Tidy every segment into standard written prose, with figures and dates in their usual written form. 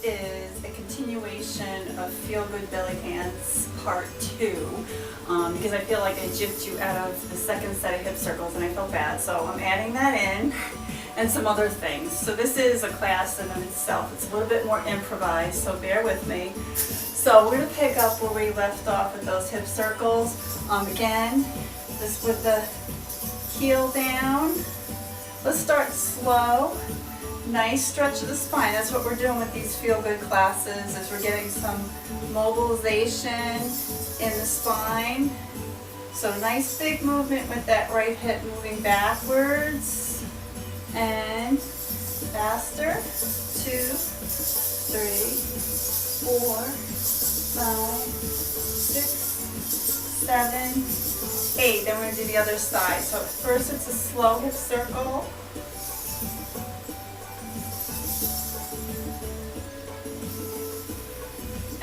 is a continuation of Feel Good Belly Dance Part 2 because I feel like I gypped you out of the second set of hip circles and I felt bad. So I'm adding that in and some other things. So this is a class in of itself. It's a little bit more improvised, so bear with me. So we're going to pick up where we left off with those hip circles. Again, this with the heel down. Let's start slow. Nice stretch of the spine. That's what we're doing with these Feel Good classes, is we're getting some mobilization in the spine. So nice big movement with that right hip moving backwards and faster. 2, 3, 4, 5, 6, 7, 8. Then we're going to do the other side. So first it's a slow hip circle.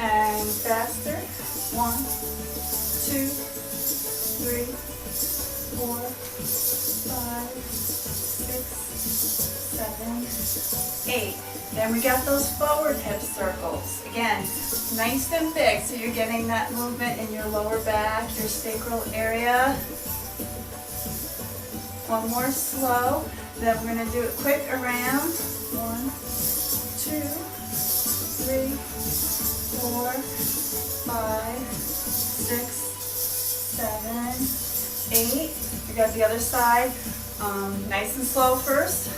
And faster. 1, 2, 3, 4, 5, 6, 7, 8. Then we got those forward hip circles. Again, nice and big, so you're getting that movement in your lower back, your sacral area. One more slow. Then we're going to do it quick around. 1, 2, 3, 4, 5, 6, 7, 8. We got the other side. Nice and slow first.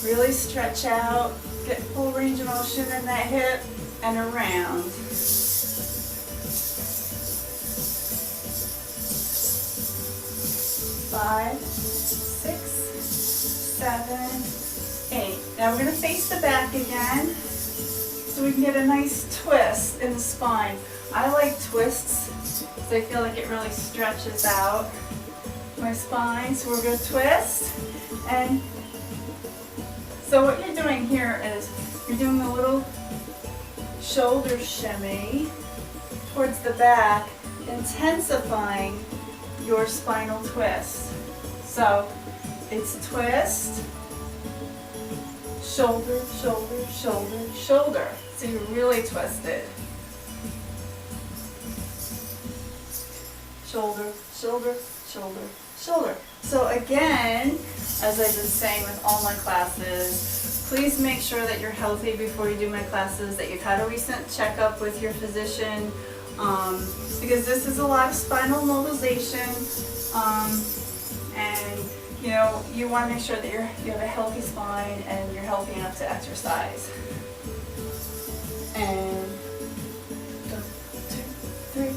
Really stretch out, get full range of motion in that hip and around. Five, 6, 7, 8. Now we're going to face the back again so we can get a nice twist in the spine. I like twists because I feel like it really stretches out my spine. So we're going to twist. And so what you're doing here is you're doing a little shoulder shimmy towards the back, intensifying your spinal twist. So it's twist, shoulder, shoulder, shoulder, shoulder. So you really twist it. Shoulder, shoulder, shoulder, shoulder. So again, as I've been saying with all my classes, please make sure that you're healthy before you do my classes, that you've had a recent checkup with your physician, because this is a lot of spinal mobilization, and you want to make sure that you have a healthy spine and you're healthy enough to exercise. And 1, 2, 3,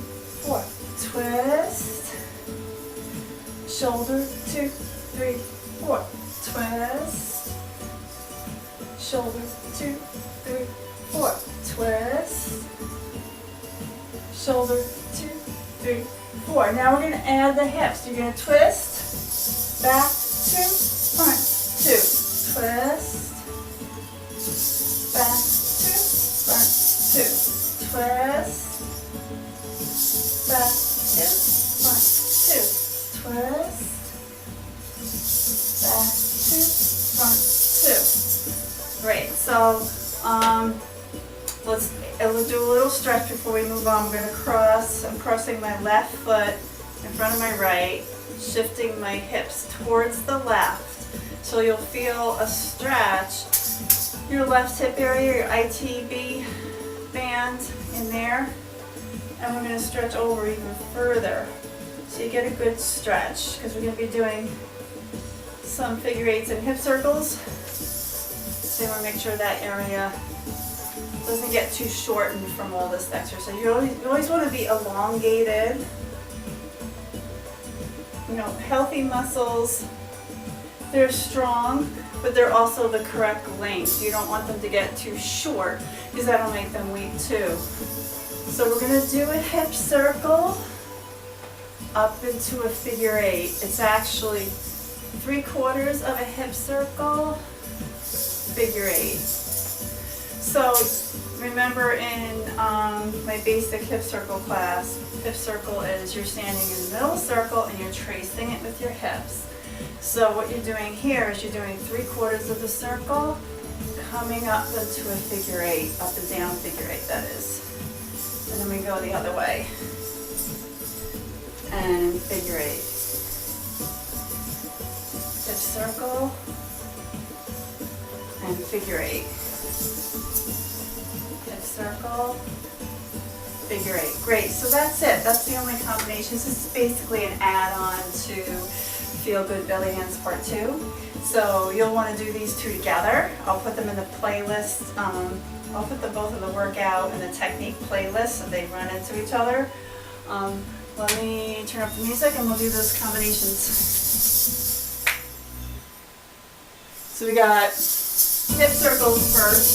4. Twist. Shoulder. 2, 3, 4. Twist. Shoulder. 2, 3, 4. Twist. Shoulder. 2, 3, 4. Now we're going to add the hips. You're going to twist. Back, 2, front, 2. Twist. Back, 2, front, 2. Twist. Back, 2, front, 2. Twist. Back, 2, front, 2. Great. So let's do a little stretch before we move on. We're going to cross. I'm crossing my left foot in front of my right, shifting my hips towards the left. So you'll feel a stretch. Your left hip area, your ITB band in there. And we're going to stretch over even further. So you get a good stretch, because we're going to be doing some figure 8s and hip circles. So you want to make sure that area doesn't get too shortened from all this exercise. You always want to be elongated. Healthy muscles, they're strong, but they're also the correct length. You don't want them to get too short, because that'll make them weak too. So we're going to do a hip circle up into a figure 8. It's actually 3/4 of a hip circle, figure 8. So remember in my basic hip circle class, hip circle is you're standing in the middle of the circle and you're tracing it with your hips. So what you're doing here is you're doing 3/4 of the circle, coming up into a figure eight, up and down figure eight that is. And then we go the other way. And figure eight. Hip circle and figure eight. Hip circle, figure eight. Great, so that's it. That's the only combinations. This is basically an add-on to Feel Good Belly Hands Part 2. So you'll want to do these two together. I'll put them in the playlist. I'll put both of the workout and the technique playlist so they run into each other. Let me turn up the music and we'll do those combinations. So we got hip circles first.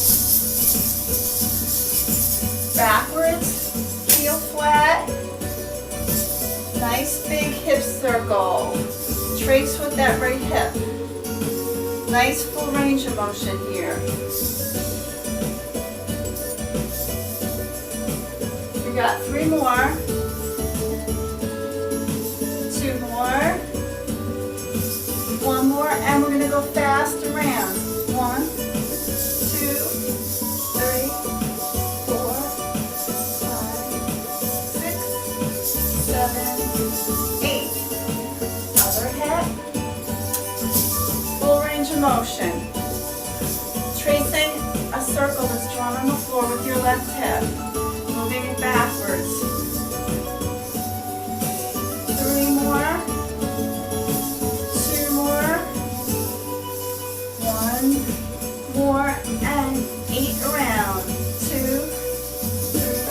Backwards, heel flat. Nice big hip circle. Trace with that right hip. Nice full range of motion here. We got 3 more. 2 more. 1 more, and we're going to go fast around. 1, 2, 3, 4, 5, 6, 7, 8. Other hip. Full range of motion. Tracing a circle that's drawn on the floor with your left hip. Moving it backwards. 3 more. 2 more. 1 more. And 8 around. 2, 3,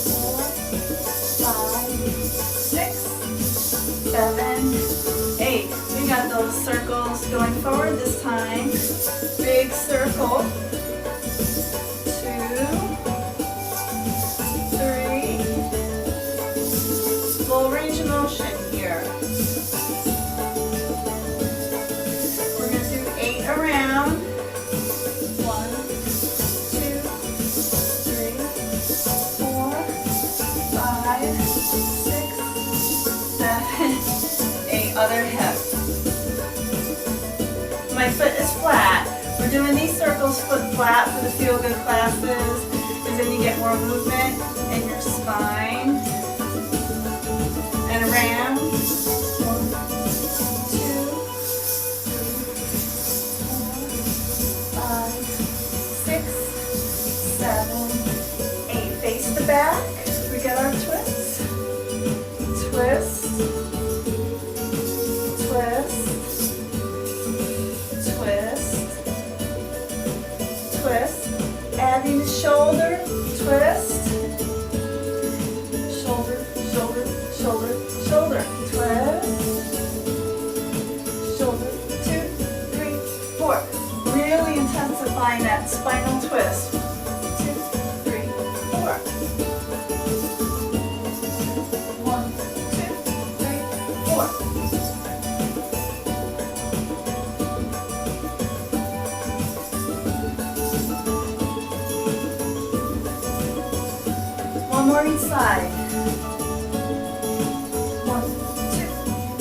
4, 5, 6, 7, 8. We got those circles going forward this time. Big circle. 2, 3. Full range of motion here. We're going to do 8 around. 1, 2, 3, 4, 5, 6, 7, 8. Other hip. My foot is flat. We're doing these circles foot flat for the Feel Good classes, because then you get more movement in your spine. And around. 1, 2, 3, 4, 5, 6, 7, 8. Face the back. We got our twists. Twist. Twist. Twist, adding the shoulder, twist, shoulder, shoulder, shoulder, shoulder, twist, shoulder, 2, 3, 4. Really intensifying that spinal twist. 2, 3, 4. 1, 2, 3, 4. One more each side. 1, 2,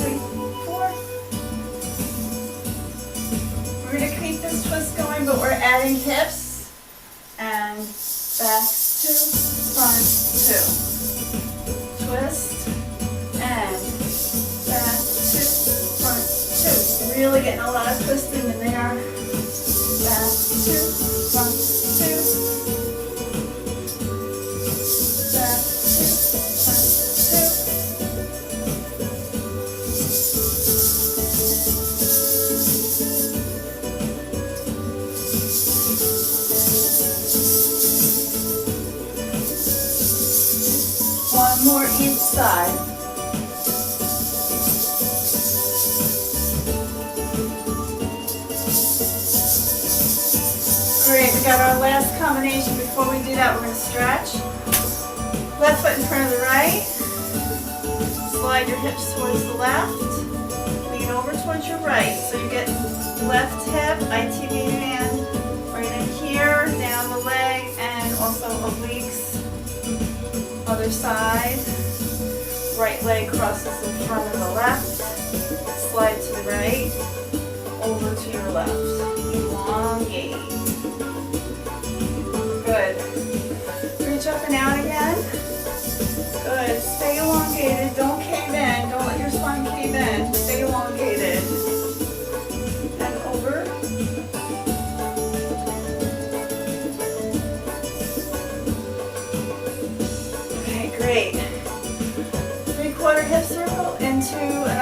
3, 4. We're going to keep this twist going, but we're adding hips and back 2, front 2. Twist and back 2, front 2. Really getting a lot of twisting in there. Back 2, front 2. One more each side. Great, we got our last combination. Before we do that, we're going to stretch. Left foot in front of the right. Slide your hips towards the left. Lean over towards your right. So you get left hip, ITV band, right in here, down the leg, and also obliques. Other side. Right leg crosses in front of the left. Slide to the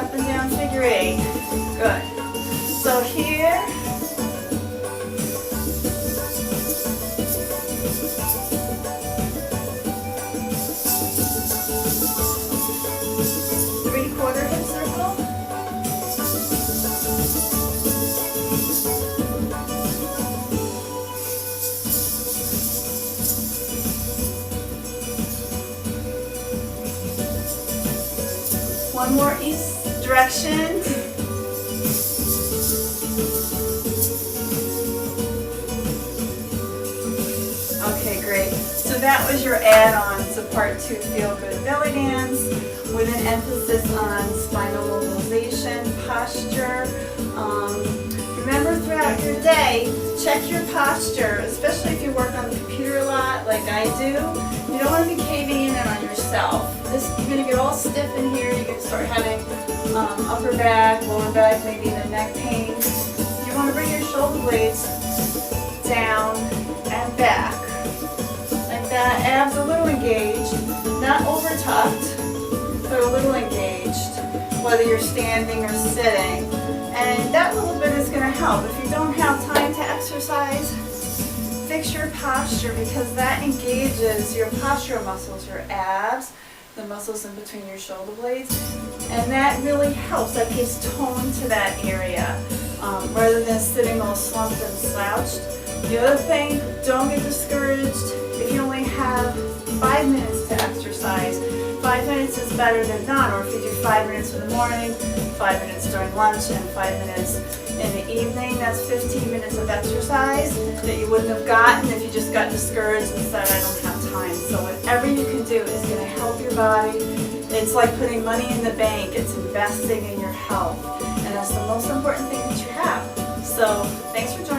up and down figure 8. Good. So here, three-quarter hip circle. One more east direction. Okay, great. So that was your add-on to Part 2 Feel Good Belly Dance with an emphasis on spinal mobilization, posture. Remember throughout your day, check your posture, especially if you work on the computer a lot like I do. You don't want to be caving in on yourself. You're going to get all stiff in here. You're going to start having upper back, lower back, maybe even neck pain. You want to bring your shoulder blades down and back. Like that. Abs a little engaged, not over tucked, but a little engaged, whether you're standing or sitting. And that little bit is going to help. If you don't have time to exercise, fix your posture, because that engages your postural muscles, your abs, the muscles in between your shoulder blades, and that really helps. That gives tone to that area rather than sitting all slumped and slouched. The other thing, don't get discouraged if you only have 5 minutes to exercise. 5 minutes is better than none, or if you do 5 minutes in the morning, 5 minutes during lunch, and 5 minutes in the evening, that's 15 minutes of exercise that you wouldn't have gotten if you just got discouraged and said, I don't have time. So whatever you can do is going to help your body. It's like putting money in the bank. It's investing in your health. And that's the most important thing that you have. So thanks for joining.